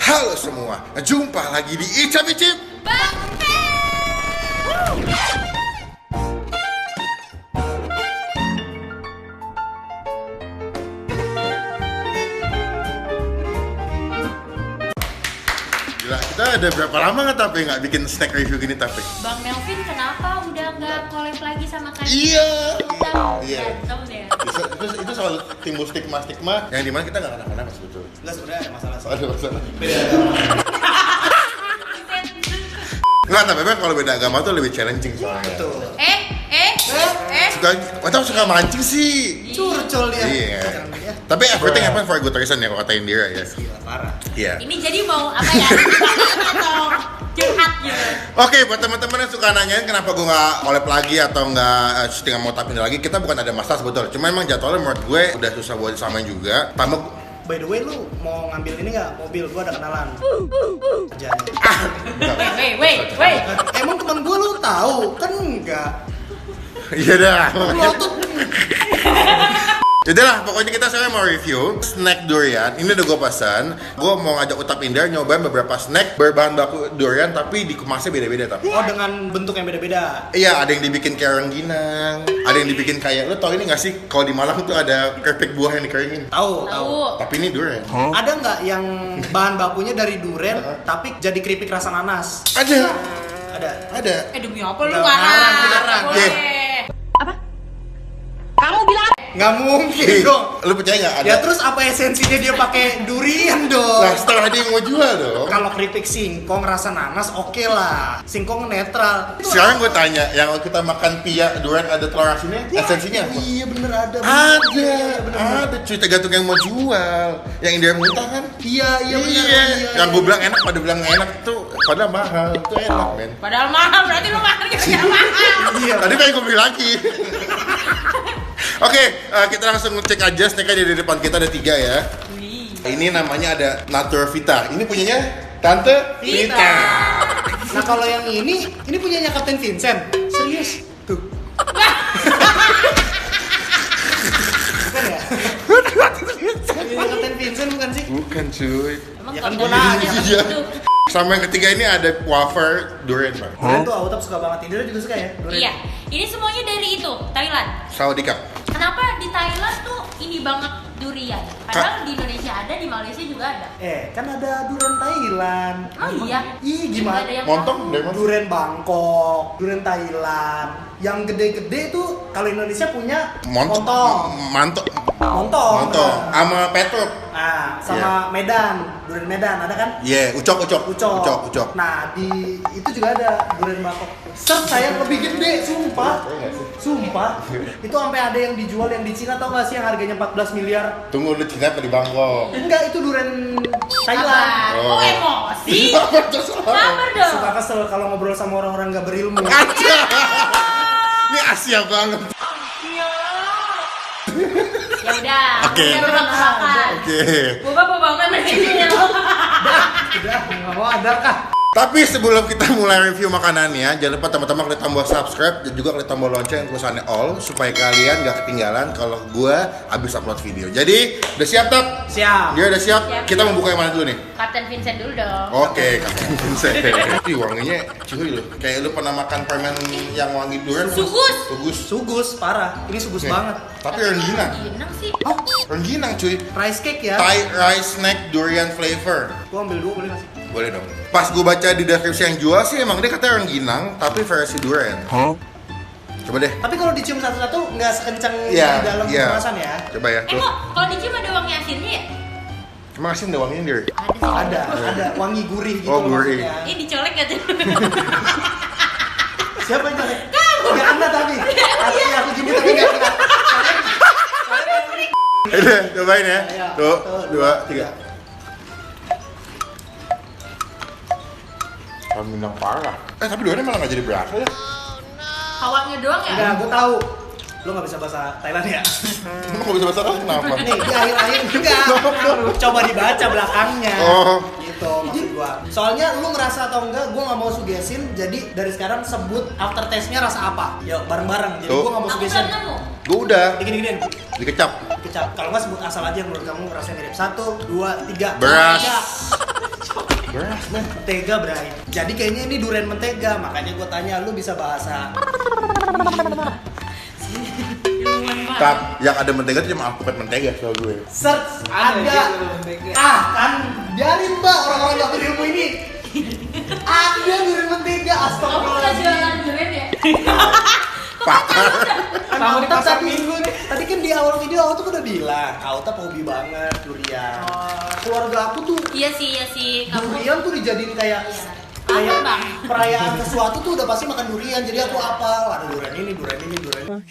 Halo semua, jumpa lagi di Icap Icip Gila, kita ada berapa lama nggak tapi nggak bikin snack review gini tapi? Bang Melvin kenapa udah nggak collab lagi sama kalian? Iya. Iya. Tahu deh. Itu soal timbul stigma yang dimana kita nggak kenapa sebetulnya. Enggak, sebenarnya ada masalah sih. Ada masalah. Beda agama. Nggak, tapi memang kalau beda agama tuh lebih challenging soalnya. Betul. Suka mancing sih. Curcol dia. Iya. Ya. Tapi everything happen for a good reason ya kalau kata Indira ya. Gila, parah. Iya. Ini jadi mau apa ya? Atau curhat gitu. Oke, buat teman-teman yang suka nanyain kenapa gue nggak collab lagi atau nggak syuting mau tapin lagi, kita bukan ada masalah sebetulnya. Cuma emang jadwalnya menurut gue udah susah buat disamain juga. Tambah By the way, lu mau ngambil ini nggak? Mobil gua ada kenalan. Kerjanya. Wait. Emang teman gua lu tahu? Kan enggak. iya dah. Melotot. Yaudah lah, pokoknya kita sekarang mau review snack durian. Ini udah gue pesan. Gue mau ngajak Utap Indar nyobain beberapa snack berbahan baku durian tapi dikemasnya beda-beda tapi. Oh, dengan bentuk yang beda-beda. Iya, ada yang dibikin kayak rengginang, ada yang dibikin kayak, lo tau ini gak sih kalau di Malang tuh ada keripik buah yang dikeringin. Tahu. Tapi ini durian. Ada nggak yang bahan bakunya dari durian tapi jadi keripik rasa nanas? Ada. Ada. Demi apa lu Ngarang, ngarang? ngarang. Boleh. Apa? Kamu bilang Nggak mungkin dong. Lo percaya gak ada? Ya terus apa esensinya dia pakai durian dong? Nah, setelah dia mau jual dong. Kalau keripik singkong rasa nanas oke lah. Singkong netral. Sekarang gue tanya, yang kita makan pia durian ada telur asinnya, esensinya apa? Iya bener ada. Ada cuy, tergantung yang mau jual. Yang Indra muntah kan? Iya bener. Yang gue bilang enak, pada bilang nggak enak tuh, padahal mahal. Itu enak men. padahal mahal, berarti lu makan gara-gara mahal. Iya. Tadi pengen gue beli lagi. Oke, kita langsung ngecek aja snacknya di depan kita ada 3 ya. Wih. Ini namanya ada Natura Vita. Ini punyanya Tante Vita. Nah kalau yang ini punyanya Kapten Vincent. Serius? Tuh. Bukan ya? Punya Kapten Vincent bukan sih? Bukan cuy. Emang Ya kan kalau gua nanya. Iya. gitu. Sama yang ketiga ini ada wafer durian bang. Kalian tuh Autap suka banget. Indra juga suka ya? Durian? Iya, ini semuanya dari itu, Thailand. Sawadika. Kenapa di Thailand tuh ini banget durian? Padahal di Indonesia ada, di Malaysia juga ada. Kan ada durian Thailand. Oh iya? Ih Nggak gimana? ada yang Montong tahu. dari mana? Durian Bangkok, durian Thailand. Yang gede-gede tuh kalau Indonesia punya Montong. Montong. Montong. Sama Petruk. Nah, sama Medan, durian Medan ada kan? Iya, ucok. Ucok. Nah, di itu juga ada durian Bangkok. Sayang lebih gede, sumpah. Sumpah. Itu sampai ada yang dijual yang di Cina, tau gak sih yang harganya 14 miliar? Tunggu lu Cina apa di Bangkok? Enggak, itu durian Thailand. Sabar. Oh. Oh, emosi. Sabar dong. Suka kesel kalau ngobrol sama orang-orang gak berilmu. Aja. Ini Asia banget. Ya udah. Oke. Udah makan. Oke. Boba banget begini. Udah, nggak mau ada kah? Tapi sebelum kita mulai review makanannya, jangan lupa teman-teman klik tombol subscribe dan juga klik tombol lonceng tulisannya all supaya kalian gak ketinggalan kalau gua habis upload video. Jadi, udah siap tak? Siap. Dia udah siap? Siap. Kita mau buka yang mana dulu nih? Kapten Vincent dulu dong. Oke, Kapten Vincent. Ih, wanginya cuy loh. Kayak lu pernah makan permen yang wangi durian? Sugus. Sugus, parah. Ini sugus Oke. banget. Tapi rengginang. Ginang sih. Oh, Rengginang cuy. rice cake ya? Thai rice snack durian flavor. Gua ambil 2 boleh nggak sih? Boleh dong. Pas gue baca di deskripsi yang jual sih emang dia katanya rengginang tapi versi durian. Coba deh. Tapi kalau dicium satu-satu nggak sekencang Iya, di dalam iya. kemasan ya? Coba ya. Tuh. Kok kalau dicium ada wangi asinnya ya? Cuma asin ada wanginya dir. Ada sih. Ada wangi gurih gitu Oh, loh gurih. maksudnya. Ini dicolek aja. Siapa yang nyolek? Nggak Anda tapi. Asli aku gini tapi nggak kena. Udah, cobain ya. Ayo. Tuh, 2, 3. Tiga. Rengginang parah. Tapi duriannya malah nggak jadi berasa ya. Hawanya doang ya? Enggak, gue tahu. Lo nggak bisa bahasa Thailand ya? Emang kok bisa bahasa Thailand kenapa? Nih, di akhir-akhir enggak. Coba dibaca belakangnya. Oh. Gitu maksud gua. Soalnya lu ngerasa atau enggak, gua nggak mau sugesin. Jadi dari sekarang sebut aftertaste-nya rasa apa? Yuk, bareng-bareng. Jadi Tuh. gua nggak mau Aku sugesin. belum nemu. Gue udah Dikit-dikitin. dikecap. Kecap. Kalau nggak sebut asal aja yang menurut kamu rasanya mirip. 1, 2, 3. Beras. Tiga. beras, men. Mentega, Bray. Jadi kayaknya ini durian mentega, makanya gue tanya lu bisa bahasa. Ilmuwan banget. Tap, yang ada mentega itu cuma alpukat mentega soal gue. Search Ada ada. dia durian mentega. Kan biarin Mbak orang-orang gak punya ilmu ini. Ada durian mentega, Kamu astagfirullah. udah jualan durian ya? Pakar. Kamu di pasar tadi. Minggu nih. Tadi kan di awal video aku tuh udah bilang, Auta hobi banget durian. Keluarga aku tuh Iya sih. Kamu durian tuh dijadiin kayak Iya. kayak Apa, Bang? perayaan sesuatu tuh udah pasti makan durian. Jadi aku apal, ada durian ini.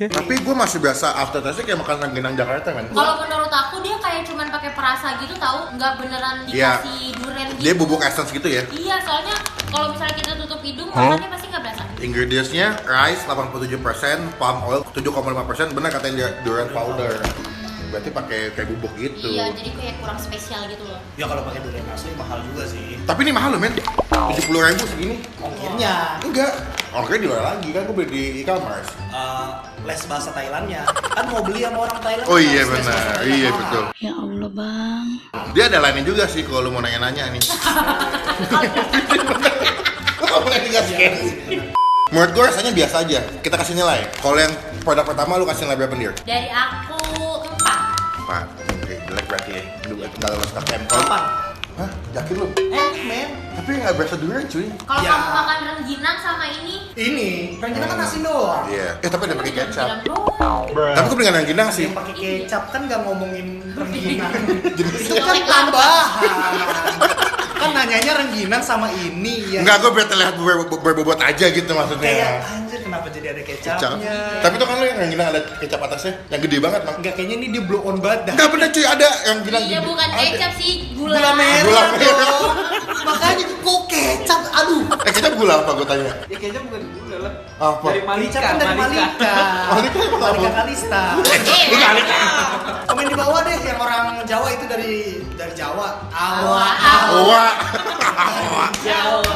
Tapi gue masih biasa after taste kayak makan rengginang Jakarta, men. Kalau menurut aku dia kayak cuman pakai perasa gitu tahu, nggak beneran Iya. dikasih durian gitu. Dia bubuk essence gitu ya. Iya, soalnya kalau misalnya kita tutup hidung, makannya pasti nggak berasa. Ingredientsnya rice 87%, palm oil 7,5%, benar katanya dia durian powder. Berarti pakai kayak bubuk gitu. Iya, jadi kayak kurang spesial gitu loh. Ya kalau pakai durian asli mahal juga sih. Tapi ini mahal loh, men. 70.000 segini. Ongkirnya. Enggak. Ongkirnya di luar lagi kan, gue beli di e-commerce. Les bahasa Thailandnya kan mau beli sama orang Thailand. Oh iya harus les bahasa benar, Thailand. iya Mahal. betul. Ya Allah, Bang. Dia ada lainnya juga sih kalau lu mau nanya-nanya nih. Kamu boleh dikasih. Menurut gue rasanya biasa aja. Kita kasih nilai. Kalau yang produk pertama lu kasih nilai berapa dir? Dari aku 4. Pak, oke, jelek berarti ya. Lu nggak lolos ke Kemkol. Kapan? Hah? Yakin lu? Men. Tapi nggak berasa durian cuy. Kalau Ya. kamu makan rengginang sama ini, Ini rengginang kan asin doang. Iya. Tapi ada pakai kecap. bilang doang. Tapi gue dengan rengginang sih. Yang pakai kecap kan nggak ngomongin rengginang. Jenisnya. Itu kan tambahan. Kan nanyanya rengginang sama ini ya. Enggak, gue biar terlihat berbobot aja gitu Kayak maksudnya. anjir kenapa jadi ada Kecap. kecapnya? Tapi tuh kan lu yang rengginang ada kecap atasnya, yang gede banget, Mang. Enggak, kayaknya ini dia blow on banget dah. Enggak bener cuy, ada yang bilang Iya, gede. bukan Ada. kecap sih, gula. Gula merah. Gula merah. dong. Makanya kok kecap. Aduh. Kecap gula apa gue tanya? Ya kayaknya bukan gula lah. Apa? Dari Malika. Kecap kan dari Malika. Malika apa? Malika Kalista. Lu kali. Komen di bawah deh yang orang Jawa itu dari Jawa. Awa. Wah. Jawa.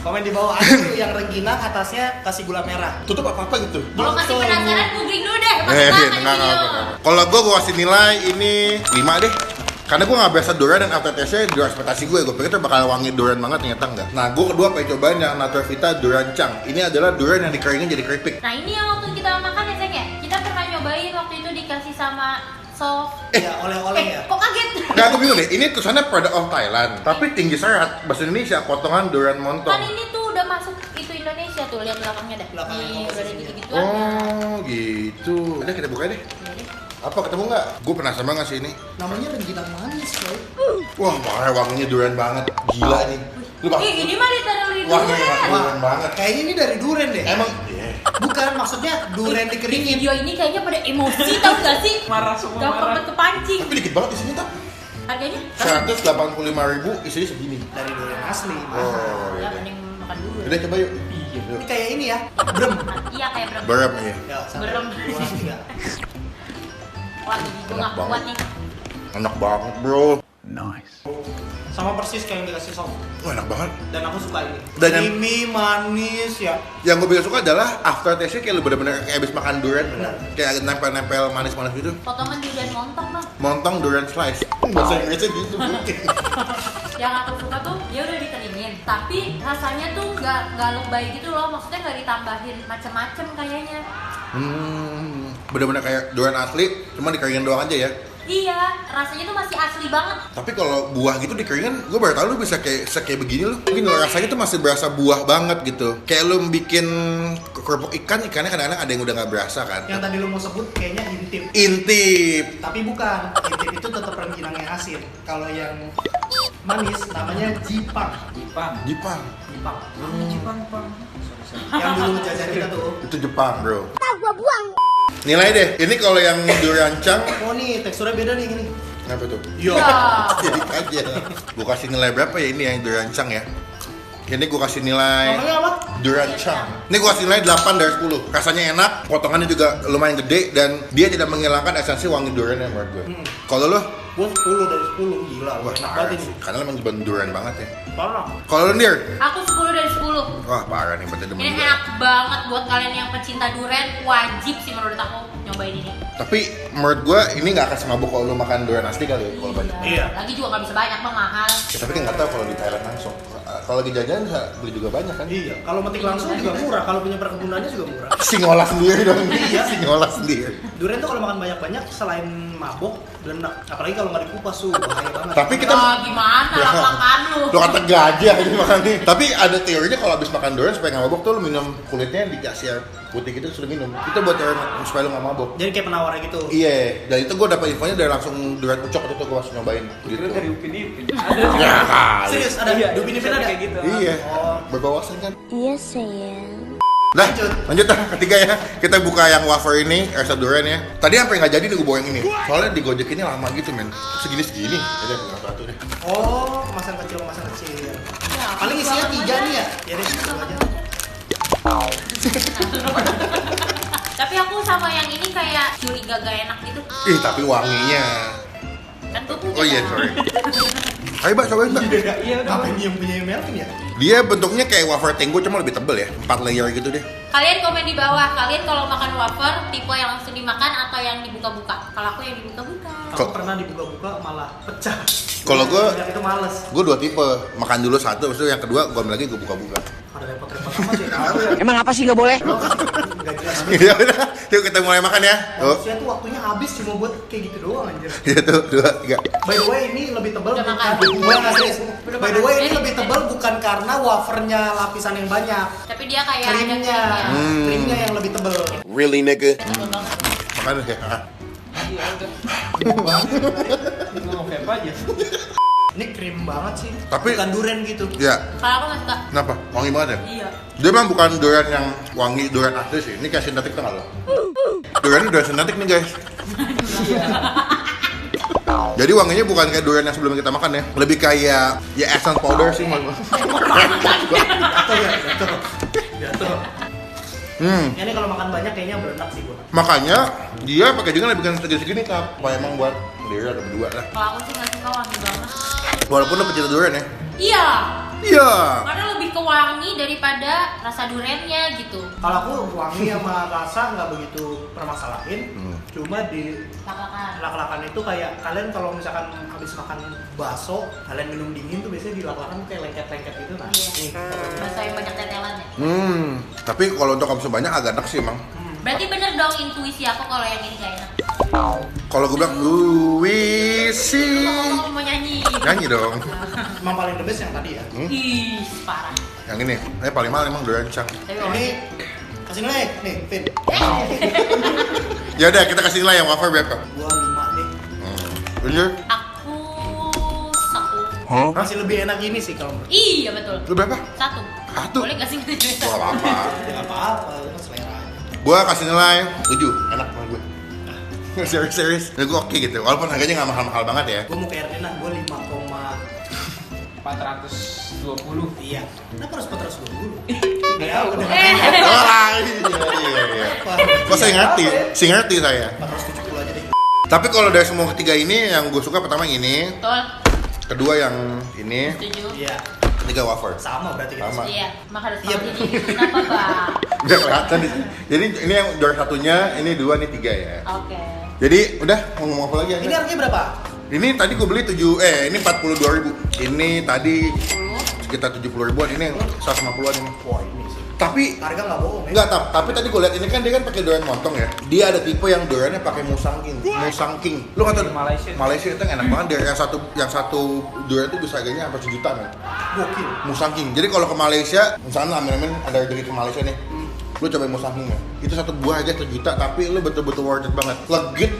Komen di bawah ada tuh yang rengginang atasnya kasih gula merah. Tutup apa gitu. Kalau masih penasaran, googling dulu deh. Masih Iya, banget enggak, video. enggak. Kalau gue kasih nilai ini 5 deh. Karena gue gak biasa durian dan aftertaste-nya di luar ekspektasi gue. Gue pikir tuh bakal wangi durian banget, ternyata enggak. Nah, gue kedua pengen cobain yang Natura Vita Durian Chang. Ini adalah durian yang dikeringin jadi keripik. Nah, ini yang waktu kita makan ya, Zeng ya? Kita pernah nyobain waktu itu dikasih sama Sof. Ya oleh-oleh ya. Kok kaget? Enggak, aku bingung deh. Ini tulisannya product of Thailand, tapi tinggi serat. Bahasa Indonesia, potongan durian montong. Kan ini tuh udah masuk itu Indonesia tuh, lihat belakangnya dah. Belakangnya Nih, kok udah ada sini. gitu-gituan. Oh, gitu. Udah kita buka deh. Apa ketemu nggak? Gue penasaran banget sih ini. Namanya rengginang manis, coy. Wah, makanya wanginya durian banget. Gila nih. Lu bang. Ih, ini mah literally Wanginya durian. durian banget. Kayaknya ini dari durian deh. Emang? Iya. Bukan, maksudnya durian Di dikeringin. video ini kayaknya pada emosi, tau gak sih? Marah semua, Gampang marah. banget kepancing. Tapi dikit banget isinya tak. Harganya? 185.000 isinya segini. Dari durian asli. Oh, Ya, iya. mending makan dulu. Udah coba yuk. Ini kayak ini ya, brem. Iya, kayak berem. Berem ya. Ya, satu, Berem. dua, tiga. Wah, gigi gue Enak gak kuat nih. Enak banget, bro. Sama persis kayak yang dikasih Sof. Wah, enak banget. Dan aku suka ini. Dan yang- Creamy, manis ya. Yang gue bilang suka adalah aftertaste-nya kayak lu bener-bener kayak abis makan durian. Kayak nempel-nempel manis-manis gitu. Potongan durian montong bang. Montong durian slice. Bahasa Inggrisnya gitu. Yang aku suka tuh dia udah dikeringin, tapi rasanya tuh nggak lebay gitu loh. Maksudnya nggak ditambahin macem-macem kayaknya. Bener-bener kayak durian asli, cuma dikeringin doang aja ya. Iya, rasanya tuh masih asli banget. Tapi kalau buah gitu dikeringin, gue baru tau lu bisa kayak begini lu. Mungkin rasanya tuh masih berasa buah banget gitu. Kayak lu bikin kerupuk ikan, ikannya kadang-kadang ada yang udah nggak berasa kan. Yang tadi lu mau sebut kayaknya intip. Intip. Tapi bukan, intip itu tetap rengginang yang asin. Kalau yang manis namanya jipang. Jepang. Jepang. Jipang. Jepang, Bang. Yang dulu jajan kita tuh. Itu Jepang, bro. Nilai deh. Ini kalau yang durian chang, Oh nih, teksturnya beda nih gini. kenapa tuh? Yo. Jadi aja. Gue kasih nilai berapa ya ini yang durian chang ya? Ini gue kasih nilai Namanya apa? durian chang. Ini gue kasih nilai 8 dari 10. Rasanya enak, potongannya juga lumayan gede dan dia tidak menghilangkan esensi wangi duriannya menurut gue. Kalau lo Gue 10 dari 10, gila. Wah, Enak parah banget sih. ini. Karena emang durian banget ya. Parah. Kalau lu Nir? Aku 10 dari 10. Wah, parah nih berarti demen Ini gua. enak banget buat kalian yang pecinta durian, wajib sih menurut aku nyobain ini. Tapi menurut gua ini nggak akan semabuk kalau lu makan durian asli kali ya, kalau banyak. Iya. Lagi juga nggak bisa banyak, bang, mahal. Ya, tapi kan nggak tahu kalau di Thailand langsung. Kalau lagi jajan bisa beli juga banyak kan? Iya, kalau metik langsung juga murah, kalau punya perkebunannya juga murah. Si ngolah sendiri dong. Iya. Si ngolah sendiri. Durian tuh kalau makan banyak-banyak selain mabok, belenak. Apalagi kalau nggak dikupas tuh bahaya banget. Tapi kita Ah, gimana lak-lakan lu? lu kata gajah ini makan nih. Tapi ada teorinya kalau habis makan durian supaya nggak mabok tuh lu minum kulitnya dikasih air putih gitu sudah minum. Itu buat teori supaya lu nggak mabok. jadi kayak penawarnya gitu. Iya, dan itu gue dapat infonya dari langsung durian ucok itu gue langsung nyobain gitu. Itu dari Upin Ipin. Ya kali. Serius ada Iya, Upin Ipin ada kayak gitu. Iya, Oh. berwawasan kan. Iya sayang. Nah, lanjut lah ketiga ya. Kita buka yang wafer ini, rasa durian ya. Tadi sampai nggak jadi nih gue bawa yang ini. Soalnya di Gojek ini lama gitu men. Segini. Ada yang satu deh. Oh, kemasan kecil. Ya, Paling isinya banget 3 aja. nih ya. Ya deh, gitu aja. Tapi aku sama yang ini kayak curiga gak enak gitu. Ih, tapi wanginya. Kan gue punya. Oh iya, kan? sorry. Ayo Mbak, cobain Mbak. Iya udah. Apa ini yang punya Melvin ya? Dia bentuknya kayak wafer Tenggo cuma lebih tebel ya. 4 layer gitu deh. Kalian komen di bawah, kalian kalau makan wafer tipe yang langsung dimakan atau yang dibuka-buka? Kalau aku yang dibuka-buka. Aku pernah dibuka-buka malah pecah. Kalau gua- itu males. Gue 2 tipe. Makan dulu satu, habis itu yang kedua gue ambil lagi gue buka-buka. Ada repot-repot amat ya. Tahu ya. Emang apa sih nggak boleh? Enggak jelas. Ya udah, yuk kita mulai makan ya. Tuh. Manusia tuh waktunya habis cuma buat kayak gitu doang anjir. Ya tuh, 2, 3. By the way ini lebih tebal Udah bukan makan. Gua nggak serius. Udah By the makan. way ini Jadi, lebih tebal bukan karena wafernya lapisan yang banyak. Tapi dia kayak ada Krimnya, krimnya. krimnya yang lebih tebal. Really nigga. Tebel banget. Makan deh ya. Iya udah. Ini mau vape aja. Ini krim banget sih. Tapi- bukan durian gitu. Ya, Kalau aku nggak suka. kenapa? Wangi banget ya? Iya. Dia memang bukan durian yang wangi durian asli sih. Ini kayak sintetik tuh nggak lo? Durian ini durian sintetik nih guys. Jadi wanginya bukan kayak durian yang sebelum kita makan ya. Lebih kayak ya essence powder sih menurut gua. Jatuh ya, jatuh. Ini kalau makan banyak kayaknya berenak sih gua. Makanya dia packagingnya lebih segini-segini kak. Supaya emang buat sendiri atau berdua lah. Kalau aku sih nggak suka wangi banget. Walaupun lo pecinta durian ya. Iya. Iya. Karena lebih ke wangi daripada rasa duriannya gitu. Kalau aku wangi sama rasa nggak begitu permasalahin. Cuma di Lak-lakan. lak-lakan itu kayak kalian kalau misalkan habis makan bakso, kalian minum dingin tuh biasanya di lak-lakan kayak lengket-lengket gitu. Nah, Iya. nih. Rasa yang banyak tetelan ya. Tapi kalau untuk kamu banyak agak enak sih emang. Berarti bener dong intuisi aku kalau yang ini gak enak. Kalau gue bilang Luisi. Ngomong mau nyanyi. Nyanyi dong. Emang paling the best yang tadi ya. Ih, parah. Yang ini, paling mahal emang durian cang. Tapi Ini kasih nilai nih, Vin. Ya udah kita kasih nilai yang wafer berapa? Gua 5 nih. Bener? aku 1. Masih lebih enak ini sih kalau menurut. Iya betul. Lu berapa? 1. Satu? Boleh gak sih nilai Gak apa-apa. Ya nggak apa-apa, itu kan selera aja. Gua kasih nilai 7, enak sama gue. Serius. Nah, gue oke gitu. Walaupun harganya nggak mahal-mahal banget ya. Gua mau ke Erdena, gua 5, 420. iya. Kenapa harus 420? Ya udah. Wah, iya. Kok saya ngerti? Saya ngerti saya. 470 aja deh. Tapi kalau dari semua ketiga ini, yang gue suka pertama yang ini, Betul. kedua yang ini, Setuju. Iya, ketiga wafer. sama berarti kita. Sama. Iya, maka harus Iya, tahu jadi kenapa, Bang? Udah kelihatan di sini. Jadi ini yang juara satunya, ini 2, ini 3 ya. Oke. Jadi udah mau ngomong apa lagi ya? Ini harganya berapa? Ini tadi gue beli ini 42.000. Ini tadi sekitar 70 ribuan, ini 150-an ini. Wah, ini sih. Tapi Harga nggak bohong ya. enggak, tapi tadi gue lihat ini kan dia kan pakai durian montong ya. Dia ada tipe yang duriannya pakai Musang King. Lu kata Di Malaysia. Malaysia itu enak banget deh. Yang satu durian itu bisa harganya sampai 1 juta men. Gokil. Musang King. Jadi kalau ke Malaysia, misalnya amin-amin ada rezeki ke Malaysia nih. Lu cobain Musang King ya. Itu satu buah aja 1 juta, tapi lu betul-betul worth it banget. Legit,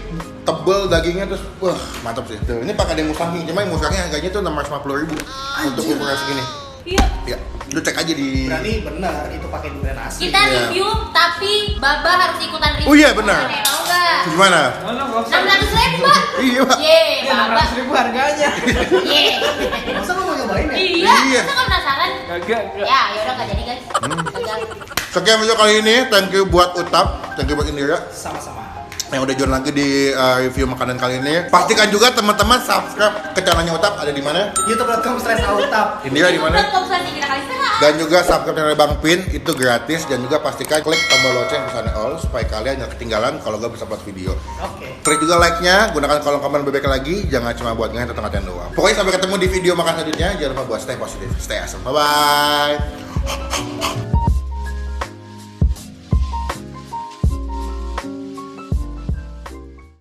tebel dagingnya terus, wah mantap sih. Tuh, ini pakai ada Musang King, cuma yang Musangnya harganya tuh 650.000 untuk ukuran segini. Iya. Ya, lu cek aja di. Berarti benar itu pakai durian asli. Kita Iya. review, tapi Baba harus ikutan review. Oh iya, benar. Tahu nggak? Gimana? Oh, no, nggak usah. 600.000, Pak. Iya, Pak. Ye, Ini Baba. 600.000 harganya. Ye. Masa lu mau nyobain ya? Iya. Iya. Masa nggak penasaran? Kagak. Ya, yaudah nggak jadi guys. Gagal. Sekian video kali ini, thank you buat Utap, thank you buat Indira. Sama-sama. yang udah join lagi di review makanan kali ini. Pastikan juga teman-teman subscribe ke channelnya Utap, ada di mana? youtube.com/autap. Indira di mana? YouTube.com/Indira Dan juga subscribe channel Bang Pin, itu gratis. Dan juga pastikan klik tombol lonceng pesannya all supaya kalian jangan ketinggalan kalau gak bisa buat video. Oke. Klik juga like-nya, gunakan kolom komen bebek lagi, jangan cuma buat ngehe atau ngatain doang. Pokoknya sampai ketemu di video makan selanjutnya, jangan lupa buat stay positif, stay awesome. Bye bye.